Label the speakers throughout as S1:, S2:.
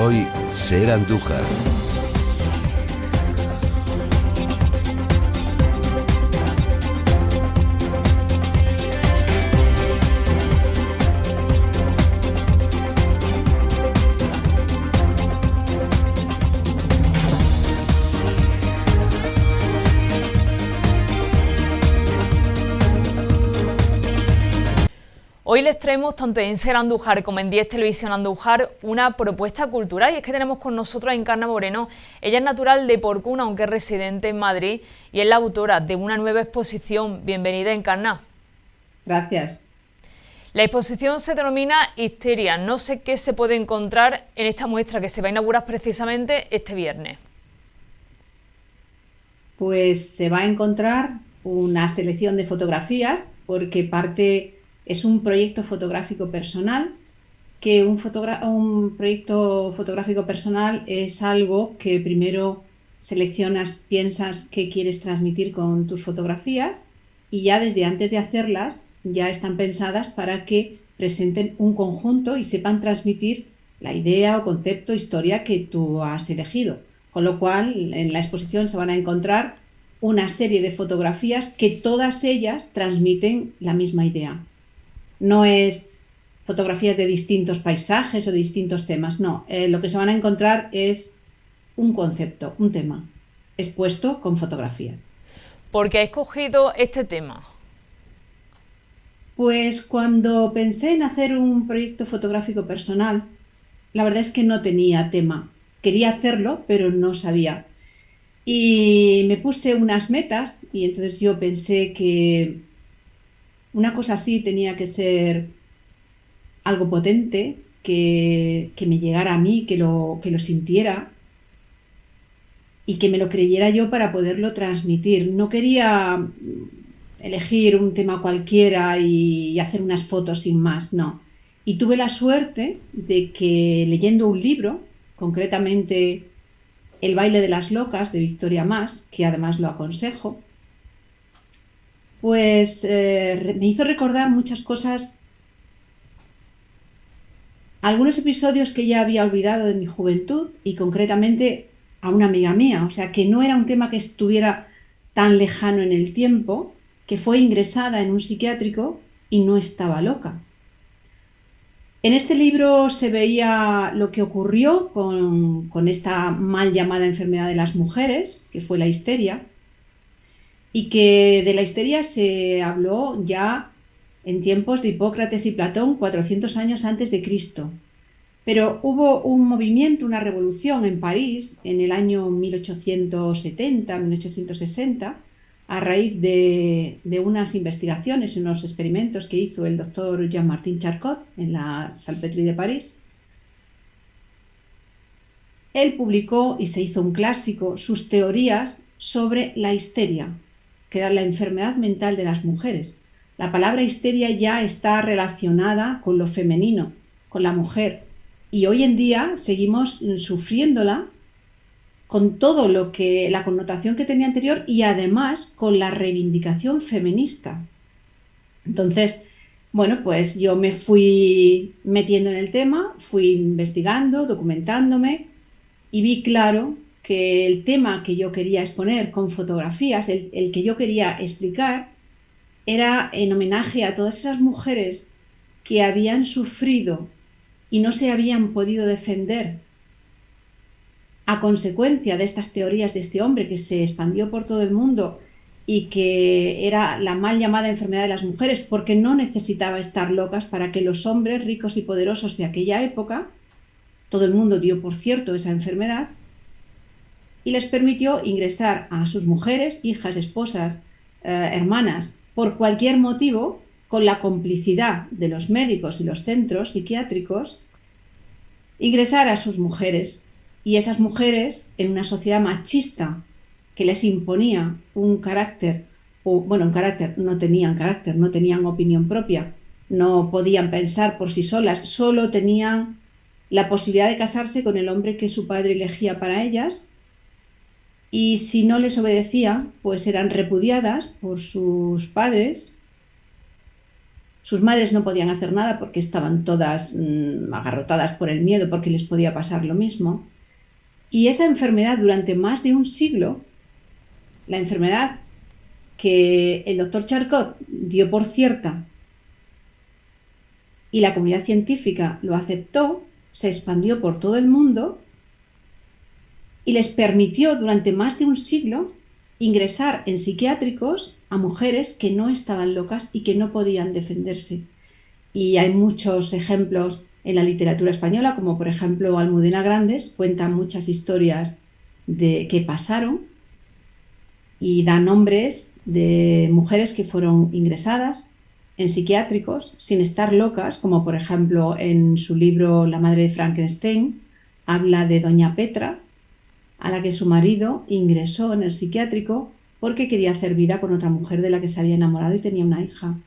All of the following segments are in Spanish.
S1: hoy, Ser Andújar.
S2: Hoy les traemos, tanto en Ser Andújar como en 10 Televisión Andújar, una propuesta cultural, y es que tenemos con nosotros a Encarna Moreno. Ella es natural de Porcuna, aunque es residente en Madrid, y es la autora de una nueva exposición. Bienvenida, Encarna.
S3: Gracias.
S2: La exposición se denomina Histeria. No sé qué se puede encontrar en esta muestra que se va a inaugurar precisamente este viernes.
S3: Pues se va a encontrar una selección de fotografías, porque es un proyecto fotográfico personal, que un proyecto fotográfico personal es algo que primero seleccionas, piensas qué quieres transmitir con tus fotografías, y ya desde antes de hacerlas ya están pensadas para que presenten un conjunto y sepan transmitir la idea o concepto, historia que tú has elegido. Con lo cual, en la exposición se van a encontrar una serie de fotografías que todas ellas transmiten la misma idea. No es fotografías de distintos paisajes o de distintos temas, no. Lo que se van a encontrar es un concepto, un tema, expuesto con fotografías.
S2: ¿Por qué ha escogido este tema?
S3: Pues cuando pensé en hacer un proyecto fotográfico personal, la verdad es que no tenía tema. Quería hacerlo, pero no sabía. Y me puse unas metas, y entonces yo pensé que una cosa así tenía que ser algo potente, que me llegara a mí, que lo sintiera y que me lo creyera yo para poderlo transmitir. No quería elegir un tema cualquiera y hacer unas fotos sin más, no. Y tuve la suerte de que, leyendo un libro, concretamente El baile de las locas, de Victoria Mas, que además lo aconsejo, pues me hizo recordar muchas cosas, algunos episodios que ya había olvidado de mi juventud, y concretamente a una amiga mía. O sea, que no era un tema que estuviera tan lejano en el tiempo, que fue ingresada en un psiquiátrico y no estaba loca. En este libro se veía lo que ocurrió con esta mal llamada enfermedad de las mujeres, que fue la histeria, y que de la histeria se habló ya en tiempos de Hipócrates y Platón, 400 años antes de Cristo. Pero hubo un movimiento, una revolución en París en el año 1870, 1860, a raíz de unas investigaciones, unos experimentos que hizo el doctor Jean-Martin Charcot en la Salpêtrière de París. Él publicó, y se hizo un clásico, sus teorías sobre la histeria, que era la enfermedad mental de las mujeres. La palabra histeria ya está relacionada con lo femenino, con la mujer, y hoy en día seguimos sufriéndola con todo lo que la connotación que tenía anterior, y además con la reivindicación feminista. Entonces, bueno, pues yo me fui metiendo en el tema, fui investigando, documentándome, y vi claro que el tema que yo quería exponer con fotografías, el que yo quería explicar, era en homenaje a todas esas mujeres que habían sufrido y no se habían podido defender a consecuencia de estas teorías de este hombre que se expandió por todo el mundo y que era la mal llamada enfermedad de las mujeres, porque no necesitaba estar locas para que los hombres ricos y poderosos de aquella época, todo el mundo dio por cierto esa enfermedad, y les permitió ingresar a sus mujeres, hijas, esposas, hermanas, por cualquier motivo, con la complicidad de los médicos y los centros psiquiátricos, ingresar a sus mujeres. Y esas mujeres, en una sociedad machista que les imponía un carácter, no tenían carácter, no tenían opinión propia, no podían pensar por sí solas, solo tenían la posibilidad de casarse con el hombre que su padre elegía para ellas, y si no les obedecían, pues eran repudiadas por sus padres Sus madres no podían hacer nada porque estaban todas agarrotadas por el miedo, porque les podía pasar lo mismo. Y esa enfermedad durante más de un siglo, la enfermedad que el doctor Charcot dio por cierta y la comunidad científica lo aceptó, se expandió por todo el mundo y les permitió durante más de un siglo ingresar en psiquiátricos a mujeres que no estaban locas y que no podían defenderse. Y hay muchos ejemplos en la literatura española, como por ejemplo Almudena Grandes cuenta muchas historias de que pasaron y da nombres de mujeres que fueron ingresadas en psiquiátricos sin estar locas, como por ejemplo en su libro La madre de Frankenstein habla de doña Petra, a la que su marido ingresó en el psiquiátrico porque quería hacer vida con otra mujer de la que se había enamorado y tenía una hija.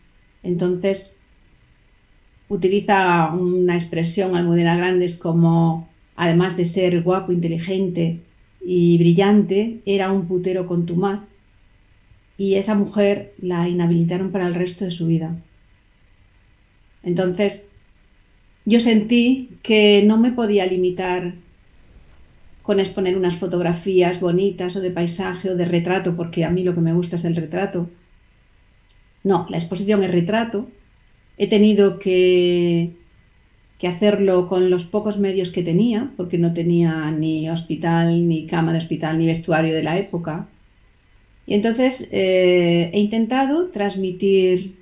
S3: Entonces utiliza una expresión Almudena Grandes como, además de ser guapo, inteligente y brillante, era un putero contumaz, y esa mujer la inhabilitaron para el resto de su vida. Entonces yo sentí que no me podía limitar con exponer unas fotografías bonitas o de paisaje o de retrato, porque a mí lo que me gusta es el retrato. No, la exposición es retrato. He tenido que hacerlo con los pocos medios que tenía, porque no tenía ni hospital, ni cama de hospital, ni vestuario de la época. Y entonces he intentado transmitir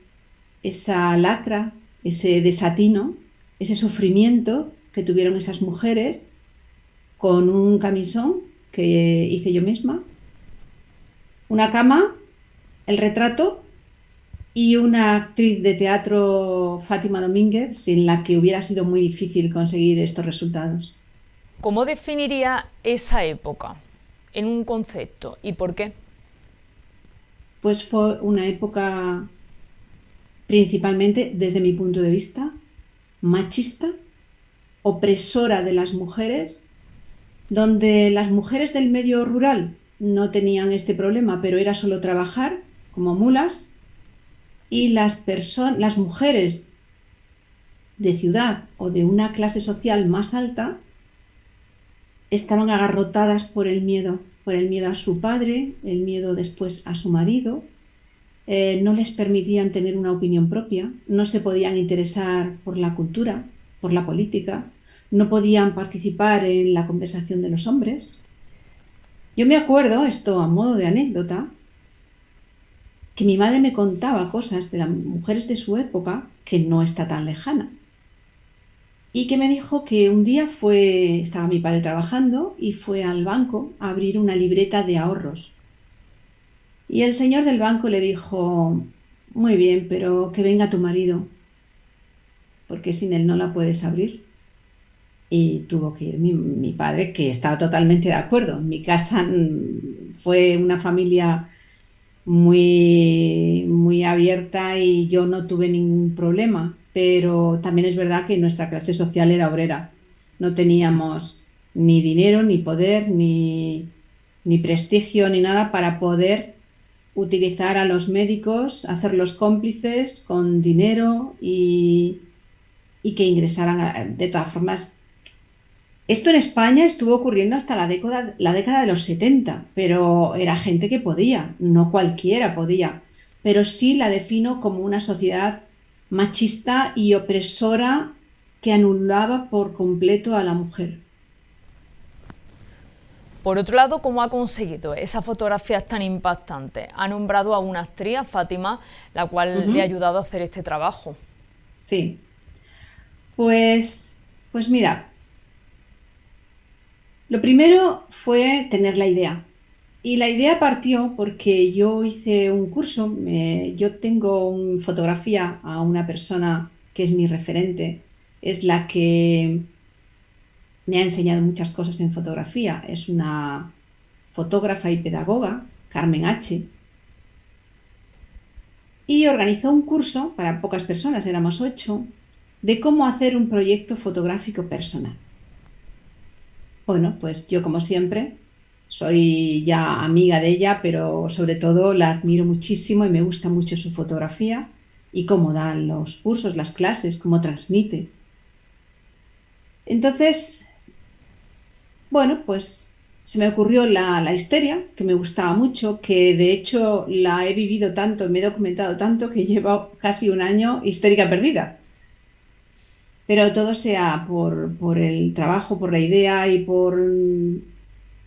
S3: esa lacra, ese desatino, ese sufrimiento que tuvieron esas mujeres con un camisón que hice yo misma, una cama, el retrato y una actriz de teatro, Fátima Domínguez, sin la que hubiera sido muy difícil conseguir estos resultados.
S2: ¿Cómo definiría esa época en un concepto y por qué?
S3: Pues fue una época, principalmente desde mi punto de vista, machista, opresora de las mujeres, donde las mujeres del medio rural no tenían este problema, pero era solo trabajar como mulas, y las mujeres de ciudad o de una clase social más alta estaban agarrotadas por el miedo a su padre, el miedo después a su marido. No les permitían tener una opinión propia, no se podían interesar por la cultura, por la política, no podían participar en la conversación de los hombres. Yo me acuerdo, esto a modo de anécdota, que mi madre me contaba cosas de las mujeres de su época que no está tan lejana. Y que me dijo que un día estaba mi padre trabajando y fue al banco a abrir una libreta de ahorros. Y el señor del banco le dijo: muy bien, pero que venga tu marido, porque sin él no la puedes abrir. Y tuvo que ir mi padre, que estaba totalmente de acuerdo. En mi casa fue una familia muy, muy abierta y yo no tuve ningún problema, pero también es verdad que nuestra clase social era obrera. No teníamos ni dinero, ni poder, ni prestigio, ni nada para poder utilizar a los médicos, hacerlos cómplices con dinero y que ingresaran. De todas formas, esto en España estuvo ocurriendo hasta la década de los 70, pero era gente que podía, no cualquiera podía. Pero sí la defino como una sociedad machista y opresora que anulaba por completo a la mujer.
S2: Por otro lado, ¿cómo ha conseguido esas fotografías tan impactantes? Ha nombrado a una actriz, a Fátima, la cual le ha ayudado a hacer este trabajo.
S3: Sí, pues mira, lo primero fue tener la idea. Y la idea partió porque yo hice un curso, yo tengo en fotografía a una persona que es mi referente, es la que me ha enseñado muchas cosas en fotografía, es una fotógrafa y pedagoga, Carmen H. Y organizó un curso para pocas personas, éramos 8, de cómo hacer un proyecto fotográfico personal. Bueno, pues yo como siempre soy ya amiga de ella, pero sobre todo la admiro muchísimo y me gusta mucho su fotografía y cómo dan los cursos, las clases, cómo transmite. Entonces, bueno, pues se me ocurrió la histeria, que me gustaba mucho, que de hecho la he vivido tanto, me he documentado tanto, que llevo casi un año histérica perdida. Pero todo sea por el trabajo, por la idea y por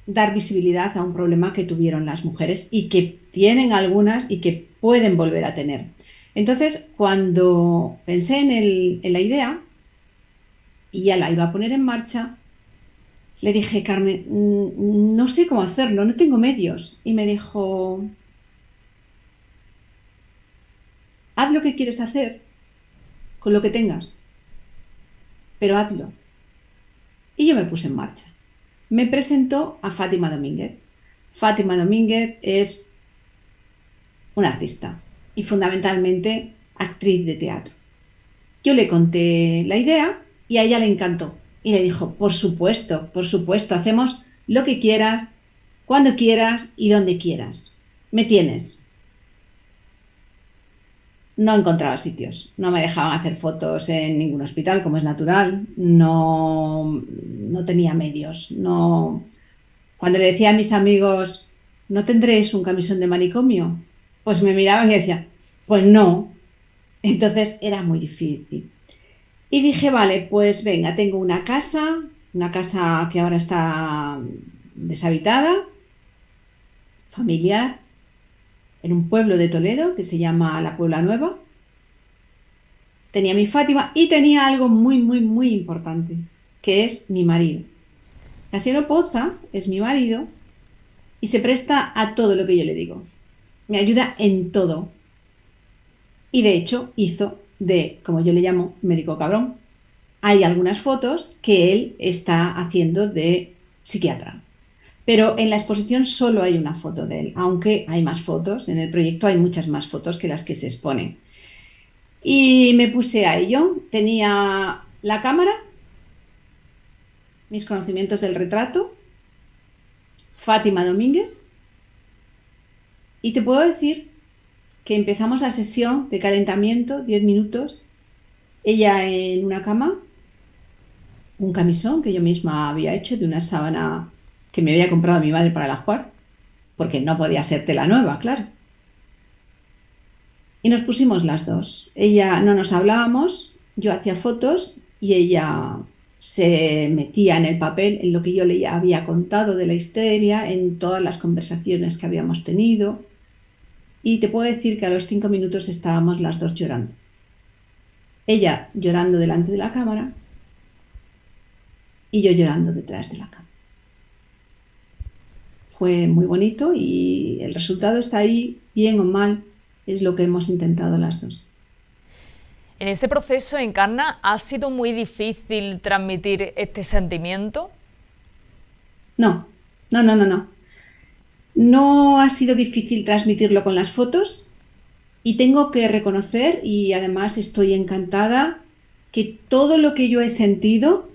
S3: dar visibilidad a un problema que tuvieron las mujeres y que tienen algunas y que pueden volver a tener. Entonces, cuando pensé en la idea y ya la iba a poner en marcha, le dije, Carmen, no sé cómo hacerlo, no tengo medios. Y me dijo, haz lo que quieres hacer con lo que tengas, pero hazlo. Y yo me puse en marcha. Me presentó a Fátima Domínguez. Fátima Domínguez es una artista y fundamentalmente actriz de teatro. Yo le conté la idea y a ella le encantó. Y le dijo, por supuesto, hacemos lo que quieras, cuando quieras y donde quieras. Me tienes. No encontraba sitios, no me dejaban hacer fotos en ningún hospital, como es natural, no tenía medios. No. Cuando le decía a mis amigos, ¿no tendréis un camisón de manicomio? Pues me miraban y decían, pues no. Entonces era muy difícil. Y dije, vale, pues venga, tengo una casa que ahora está deshabitada, familiar, en un pueblo de Toledo que se llama La Puebla Nueva. Tenía mi Fátima y tenía algo muy, muy, muy importante, que es mi marido. Casiano Poza es mi marido y se presta a todo lo que yo le digo. Me ayuda en todo. Y de hecho hizo de, como yo le llamo, médico cabrón. Hay algunas fotos que él está haciendo de psiquiatra. Pero en la exposición solo hay una foto de él, aunque hay más fotos. En el proyecto hay muchas más fotos que las que se exponen. Y me puse a ello. Tenía la cámara, mis conocimientos del retrato, Fátima Domínguez. Y te puedo decir que empezamos la sesión de calentamiento, 10 minutos, ella en una cama, un camisón que yo misma había hecho de una sábana que me había comprado mi madre para el ajuar, porque no podía ser tela nueva, claro. Y nos pusimos las dos. Ella no nos hablábamos, yo hacía fotos y ella se metía en el papel, en lo que yo le había contado de la histeria, en todas las conversaciones que habíamos tenido. Y te puedo decir que a los 5 minutos estábamos las dos llorando. Ella llorando delante de la cámara y yo llorando detrás de la cámara. Fue muy bonito y el resultado está ahí, bien o mal, es lo que hemos intentado las dos.
S2: En ese proceso, Encarna, ¿ha sido muy difícil transmitir este sentimiento?
S3: No. No ha sido difícil transmitirlo con las fotos y tengo que reconocer, y además estoy encantada, que todo lo que yo he sentido,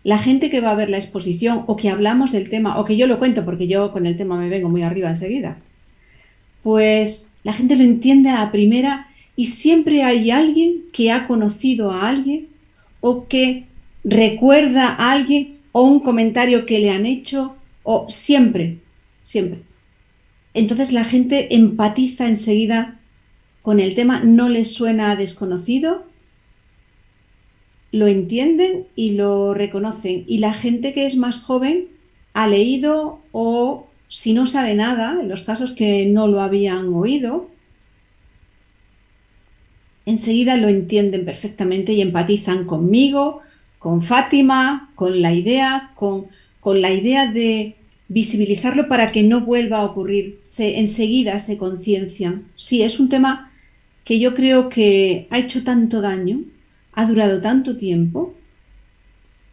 S3: la gente que va a ver la exposición o que hablamos del tema o que yo lo cuento, porque yo con el tema me vengo muy arriba enseguida, pues la gente lo entiende a la primera y siempre hay alguien que ha conocido a alguien o que recuerda a alguien o un comentario que le han hecho o siempre. Entonces la gente empatiza enseguida con el tema, no les suena desconocido, lo entienden y lo reconocen. Y la gente que es más joven ha leído o, si no sabe nada, en los casos que no lo habían oído, enseguida lo entienden perfectamente y empatizan conmigo, con Fátima, con la idea de visibilizarlo para que no vuelva a ocurrir. Enseguida se conciencian. Sí, es un tema que yo creo que ha hecho tanto daño, ha durado tanto tiempo,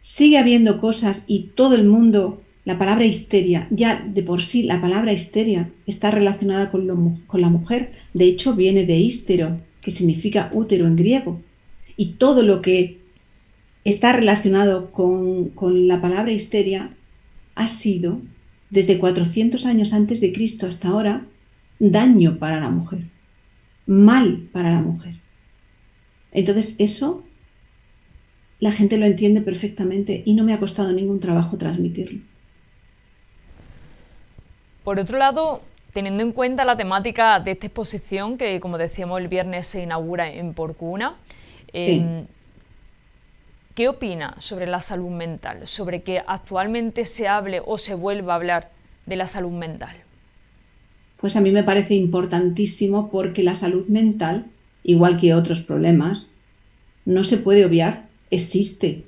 S3: sigue habiendo cosas y todo el mundo, la palabra histeria, ya de por sí la palabra histeria está relacionada con la mujer. De hecho viene de hístero, que significa útero en griego. Y todo lo que está relacionado con la palabra histeria ha sido, desde 400 años antes de Cristo hasta ahora, daño para la mujer. mal para la mujer. Entonces eso la gente lo entiende perfectamente y no me ha costado ningún trabajo transmitirlo.
S2: Por otro lado, teniendo en cuenta la temática de esta exposición, que como decíamos el viernes se inaugura en Porcuna,
S3: Sí.
S2: ¿qué opina sobre la salud mental? Sobre que actualmente se hable o se vuelva a hablar de la salud mental.
S3: Pues a mí me parece importantísimo porque la salud mental, igual que otros problemas, no se puede obviar, existe.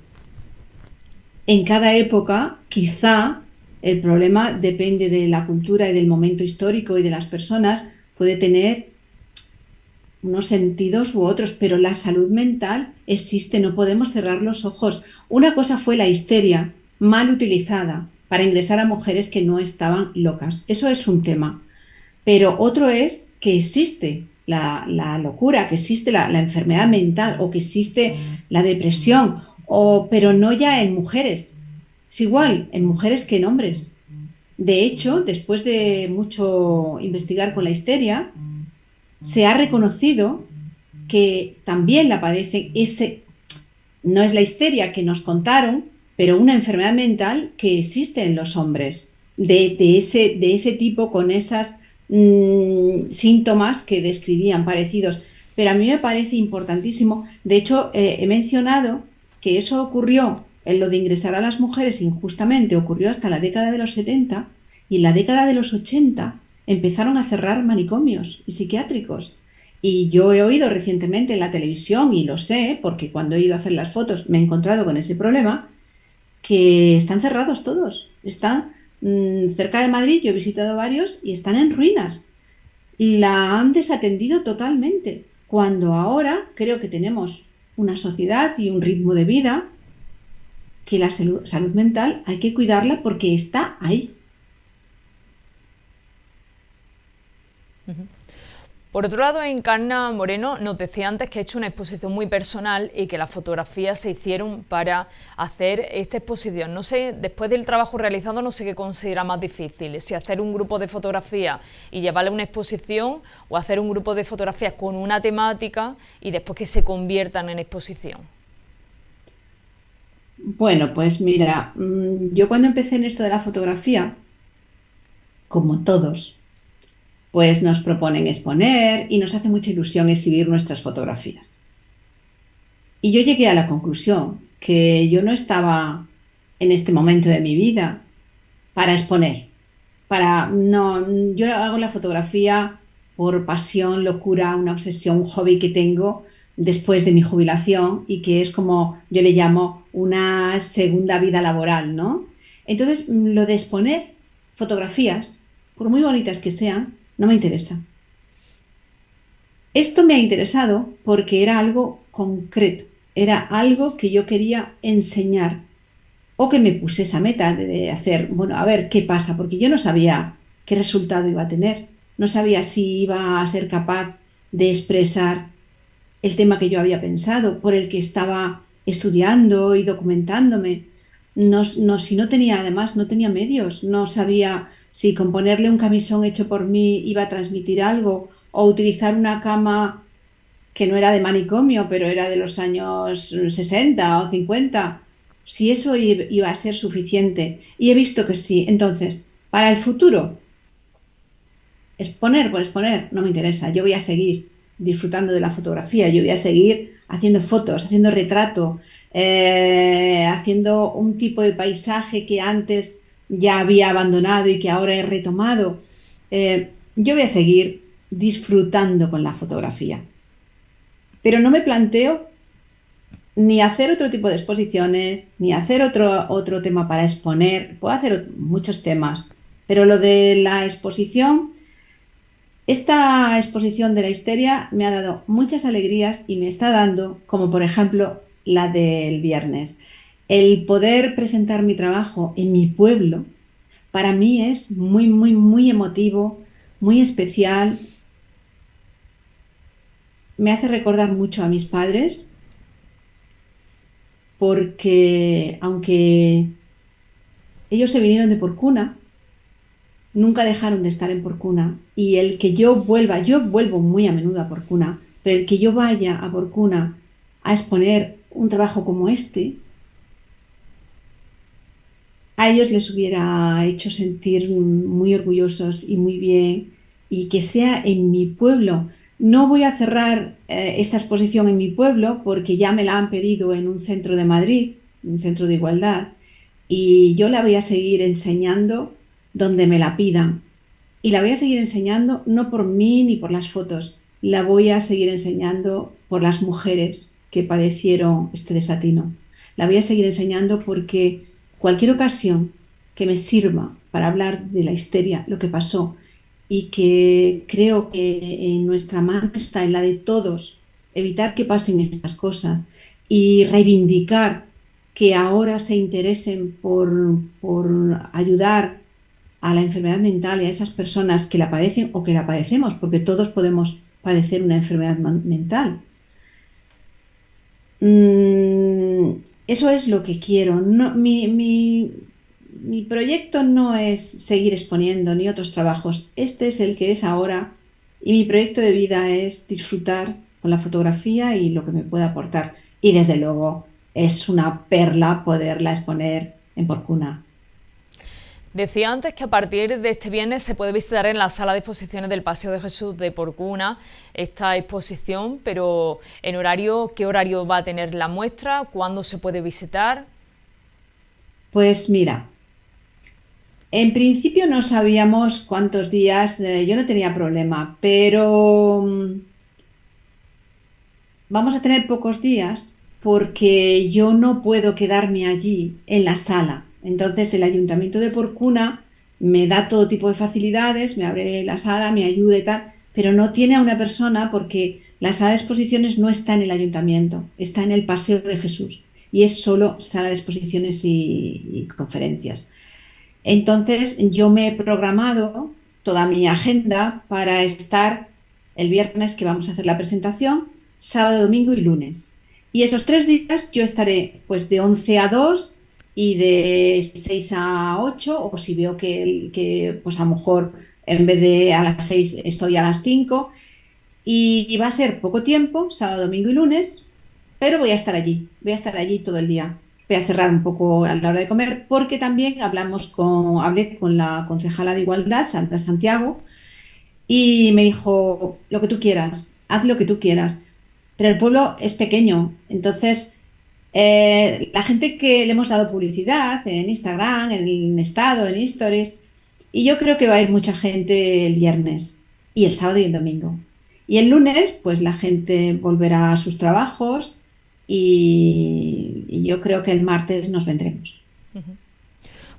S3: En cada época, quizá el problema depende de la cultura y del momento histórico y de las personas, puede tener unos sentidos u otros, pero la salud mental existe, no podemos cerrar los ojos. Una cosa fue la histeria mal utilizada para ingresar a mujeres que no estaban locas. Eso es un tema. Pero otro es que existe la locura, que existe la enfermedad mental o que existe la depresión, pero no ya en mujeres. Es igual en mujeres que en hombres. De hecho, después de mucho investigar con la histeria, se ha reconocido que también la padecen. No es la histeria que nos contaron, pero una enfermedad mental que existe en los hombres, de ese tipo, con esas síntomas que describían parecidos. Pero a mí me parece importantísimo. De hecho, he mencionado que eso ocurrió en lo de ingresar a las mujeres injustamente, ocurrió hasta la década de los 70 y en la década de los 80 empezaron a cerrar manicomios y psiquiátricos. Y yo he oído recientemente en la televisión, y lo sé, porque cuando he ido a hacer las fotos me he encontrado con ese problema, que están cerrados todos. Están cerca de Madrid, yo he visitado varios y están en ruinas. La han desatendido totalmente, cuando ahora creo que tenemos una sociedad y un ritmo de vida que la salud mental hay que cuidarla porque está ahí.
S2: Por otro lado, Encarna Moreno nos decía antes que ha hecho una exposición muy personal y que las fotografías se hicieron para hacer esta exposición. No sé, después del trabajo realizado, no sé qué considera más difícil, si hacer un grupo de fotografías y llevarle una exposición o hacer un grupo de fotografías con una temática y después que se conviertan en exposición.
S3: Bueno, pues mira, yo cuando empecé en esto de la fotografía, como todos, pues nos proponen exponer y nos hace mucha ilusión exhibir nuestras fotografías. Y yo llegué a la conclusión que yo no estaba en este momento de mi vida para exponer, no, yo hago la fotografía por pasión, locura, una obsesión, un hobby que tengo después de mi jubilación y que es como yo le llamo una segunda vida laboral, ¿no? Entonces, lo de exponer fotografías, por muy bonitas que sean, no me interesa. Esto me ha interesado porque era algo concreto, era algo que yo quería enseñar o que me puse esa meta de hacer, bueno, a ver qué pasa, porque yo no sabía qué resultado iba a tener, no sabía si iba a ser capaz de expresar el tema que yo había pensado, por el que estaba estudiando y documentándome. Si no tenía, además, no tenía medios, no sabía si con ponerle un camisón hecho por mí iba a transmitir algo o utilizar una cama que no era de manicomio, pero era de los años 60 o 50, si eso iba a ser suficiente. Y he visto que sí. Entonces, para el futuro, exponer por exponer no me interesa. Yo voy a seguir disfrutando de la fotografía, yo voy a seguir haciendo fotos, haciendo retrato, haciendo un tipo de paisaje que antes ya había abandonado y que ahora he retomado. Yo voy a seguir disfrutando con la fotografía. Pero no me planteo ni hacer otro tipo de exposiciones, ni hacer otro tema para exponer. Puedo hacer muchos temas, pero lo de la exposición, esta exposición de la histeria me ha dado muchas alegrías y me está dando, como por ejemplo la del viernes, el poder presentar mi trabajo en mi pueblo. Para mí es muy, muy, muy emotivo, muy especial. Me hace recordar mucho a mis padres porque aunque ellos se vinieron de Porcuna, nunca dejaron de estar en Porcuna. Y el que yo vuelva, yo vuelvo muy a menudo a Porcuna, pero el que yo vaya a Porcuna a exponer un trabajo como este, a ellos les hubiera hecho sentir muy orgullosos y muy bien, y que sea en mi pueblo. No voy a cerrar esta exposición en mi pueblo porque ya me la han pedido en un centro de Madrid, un centro de igualdad, y yo la voy a seguir enseñando donde me la pidan. Y la voy a seguir enseñando no por mí ni por las fotos, la voy a seguir enseñando por las mujeres que padecieron este desatino. La voy a seguir enseñando porque cualquier ocasión que me sirva para hablar de la histeria, lo que pasó, y que creo que en nuestra mano está, en la de todos, evitar que pasen estas cosas y reivindicar que ahora se interesen por ayudar a la enfermedad mental y a esas personas que la padecen o que la padecemos, porque todos podemos padecer una enfermedad mental. Mm, Eso es lo que quiero. No, mi proyecto no es seguir exponiendo ni otros trabajos. Este es el que es ahora y mi proyecto de vida es disfrutar con la fotografía y lo que me pueda aportar. Y desde luego es una perla poderla exponer en Porcuna.
S2: Decía antes que a partir de este viernes se puede visitar en la sala de exposiciones del Paseo de Jesús de Porcuna esta exposición, pero en horario, ¿qué horario va a tener la muestra? ¿Cuándo se puede visitar?
S3: Pues mira, en principio no sabíamos cuántos días, yo no tenía problema, pero vamos a tener pocos días porque yo no puedo quedarme allí en la sala. Entonces el Ayuntamiento de Porcuna me da todo tipo de facilidades, me abre la sala, me ayuda y tal, pero no tiene a una persona porque la sala de exposiciones no está en el Ayuntamiento, está en el Paseo de Jesús y es solo sala de exposiciones y conferencias. Entonces yo me he programado toda mi agenda para estar el viernes que vamos a hacer la presentación, sábado, domingo y lunes. Y esos 3 días yo estaré pues de 11 a 2 y de 6 a 8 o si veo que pues a lo mejor en vez de a las 6 estoy a las 5 y va a ser poco tiempo, sábado, domingo y lunes, pero voy a estar allí todo el día. Voy a cerrar un poco a la hora de comer porque también hablé con la concejala de Igualdad, Sandra Santiago, y me dijo, lo que tú quieras, haz lo que tú quieras. Pero el pueblo es pequeño, entonces la gente que le hemos dado publicidad en Instagram, en el Estado, en Stories, y yo creo que va a ir mucha gente el viernes y el sábado y el domingo. Y el lunes, pues la gente volverá a sus trabajos y yo creo que el martes nos vendremos.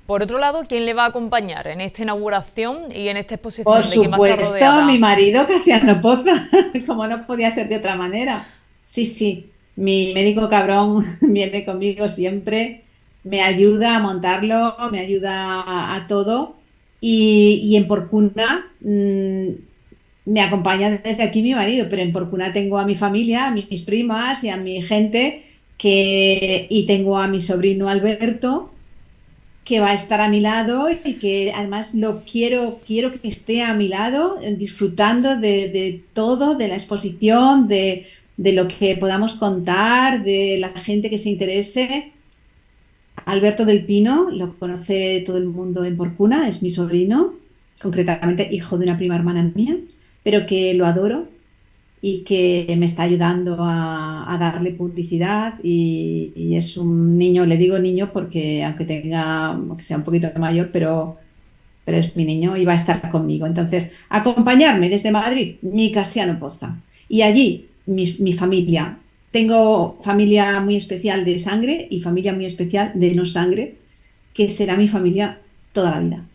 S2: Por otro lado, ¿quién le va a acompañar en esta inauguración y en esta
S3: Por
S2: exposición? ¿De quién va a estar
S3: supuesto, mi
S2: rodeada?
S3: marido Casiano Poza, como no podía ser de otra manera. Sí, sí, mi médico cabrón viene conmigo siempre, me ayuda a montarlo, me ayuda a todo y en Porcuna me acompaña desde aquí mi marido, pero en Porcuna tengo a mi familia, a mis primas y a mi gente y tengo a mi sobrino Alberto que va a estar a mi lado y que además quiero que esté a mi lado, disfrutando de todo, de la exposición, de lo que podamos contar, de la gente que se interese. Alberto del Pino lo conoce todo el mundo en Porcuna, es mi sobrino, concretamente hijo de una prima hermana mía, pero que lo adoro y que me está ayudando a darle publicidad y es un niño, le digo niño porque aunque sea un poquito mayor, pero es mi niño y va a estar conmigo. Entonces, acompañarme desde Madrid, mi Casiano Poza. Y allí, mi familia. Tengo familia muy especial de sangre y familia muy especial de no sangre, que será mi familia toda la vida.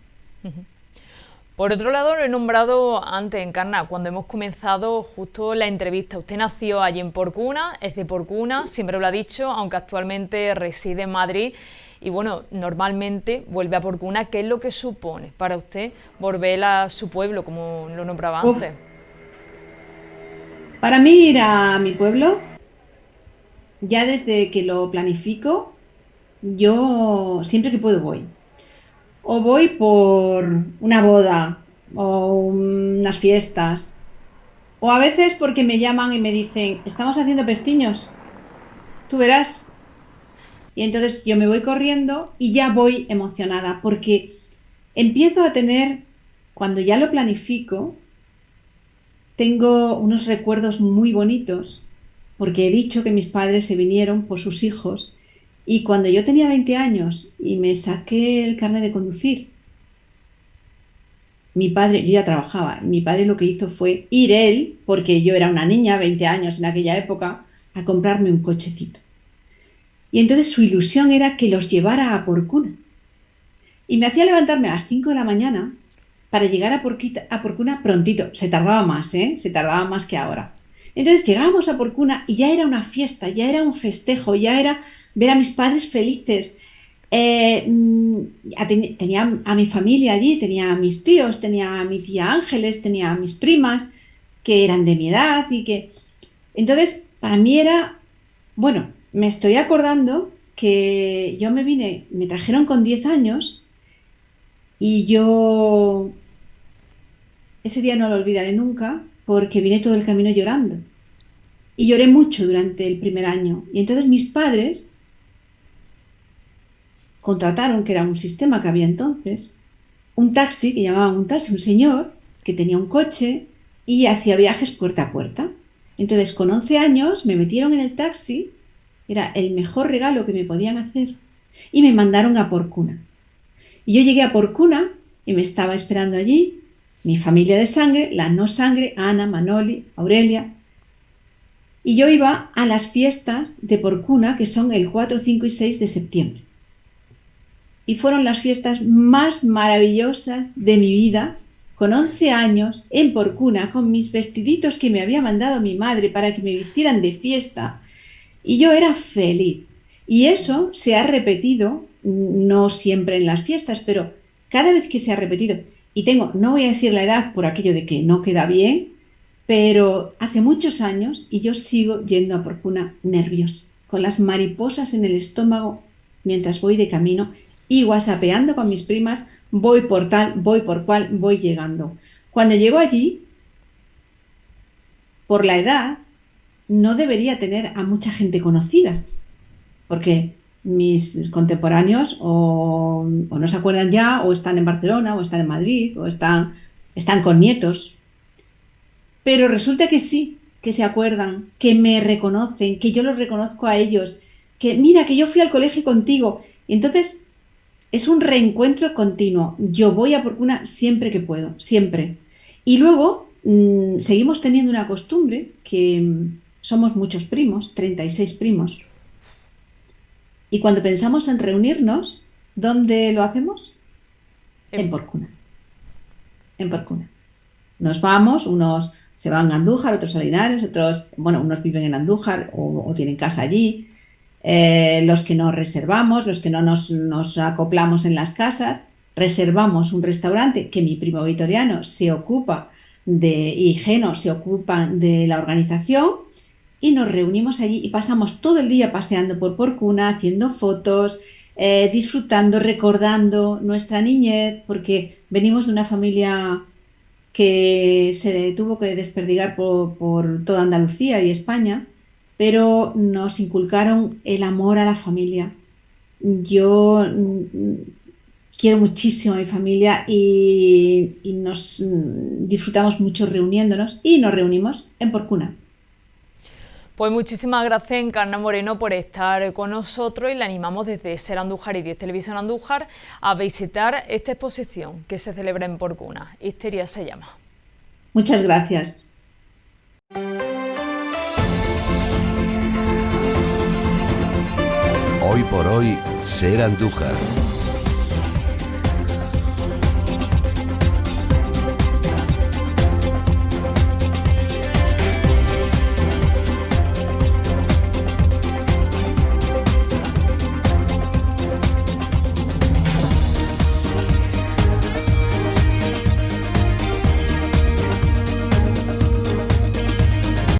S2: Por otro lado, lo he nombrado antes, Encarna, cuando hemos comenzado justo la entrevista. Usted nació allí en Porcuna, es de Porcuna, siempre lo ha dicho, aunque actualmente reside en Madrid. Y bueno, normalmente vuelve a Porcuna. ¿Qué es lo que supone para usted volver a su pueblo, como lo nombraba
S3: Uf,
S2: antes?
S3: para mí ir a mi pueblo, ya desde que lo planifico, yo siempre que puedo voy. o voy por una boda o unas fiestas, o a veces porque me llaman y me dicen, estamos haciendo pestiños, tú verás. Y entonces yo me voy corriendo y ya voy emocionada porque empiezo a tener, cuando ya lo planifico, tengo unos recuerdos muy bonitos porque he dicho que mis padres se vinieron por sus hijos y cuando yo tenía 20 años y me saqué el carnet de conducir, mi padre, yo ya trabajaba, mi padre lo que hizo fue ir él, porque yo era una niña, 20 años en aquella época, a comprarme un cochecito. Y entonces su ilusión era que los llevara a Porcuna. Y me hacía levantarme a las 5 de la mañana para llegar a Porcuna prontito. Se tardaba más, ¿eh? Se tardaba más que ahora. Entonces llegábamos a Porcuna y ya era una fiesta, ya era un festejo, ya era ver a mis padres felices. Tenía a mi familia allí, tenía a mis tíos, tenía a mi tía Ángeles, tenía a mis primas que eran de mi edad y que... Entonces, para mí era, bueno, me estoy acordando que yo me trajeron con 10 años y yo ese día no lo olvidaré nunca porque vine todo el camino llorando. Y lloré mucho durante el primer año. Y entonces mis padres contrataron, que era un sistema que había entonces, un taxi, que llamaban un taxi, un señor que tenía un coche y hacía viajes puerta a puerta. Entonces, con 11 años me metieron en el taxi, era el mejor regalo que me podían hacer, y me mandaron a Porcuna. Y yo llegué a Porcuna y me estaba esperando allí mi familia de sangre, la no sangre, Ana, Manoli, Aurelia. Y yo iba a las fiestas de Porcuna, que son el 4, 5 y 6 de septiembre. Y fueron las fiestas más maravillosas de mi vida, con 11 años, en Porcuna, con mis vestiditos que me había mandado mi madre para que me vistieran de fiesta. Y yo era feliz. Y eso se ha repetido, no siempre en las fiestas, pero cada vez que se ha repetido. Y tengo, no voy a decir la edad por aquello de que no queda bien, pero hace muchos años y yo sigo yendo a Porcuna nerviosa, con las mariposas en el estómago mientras voy de camino y whatsappeando con mis primas, voy por tal, voy por cual, voy llegando. Cuando llego allí, por la edad, no debería tener a mucha gente conocida, porque mis contemporáneos o no se acuerdan ya, o están en Barcelona, o están en Madrid, o están con nietos. Pero resulta que sí, que se acuerdan, que me reconocen, que yo los reconozco a ellos, que mira, que yo fui al colegio contigo. Entonces, es un reencuentro continuo. Yo voy a Porcuna siempre que puedo, siempre. Y luego seguimos teniendo una costumbre que somos muchos primos, 36 primos. Y cuando pensamos en reunirnos, ¿dónde lo hacemos? En Porcuna. En Porcuna. Nos vamos, unos se van a Andújar, otros a Linares, otros, bueno, unos viven en Andújar o tienen casa allí. Los que nos reservamos, los que no nos acoplamos en las casas, reservamos un restaurante que mi primo Vitoriano se ocupa y Geno se ocupa de la organización y nos reunimos allí y pasamos todo el día paseando por Porcuna, haciendo fotos, disfrutando, recordando nuestra niñez, porque venimos de una familia que se tuvo que desperdigar por toda Andalucía y España, pero nos inculcaron el amor a la familia. Yo quiero muchísimo a mi familia y nos disfrutamos mucho reuniéndonos y nos reunimos en Porcuna.
S2: Pues muchísimas gracias, Encarna Moreno, por estar con nosotros y le animamos desde Ser Andújar y 10 Televisión Andújar a visitar esta exposición que se celebra en Porcuna. Histeria se llama.
S3: Muchas gracias.
S1: Hoy por hoy, Ser Andújar.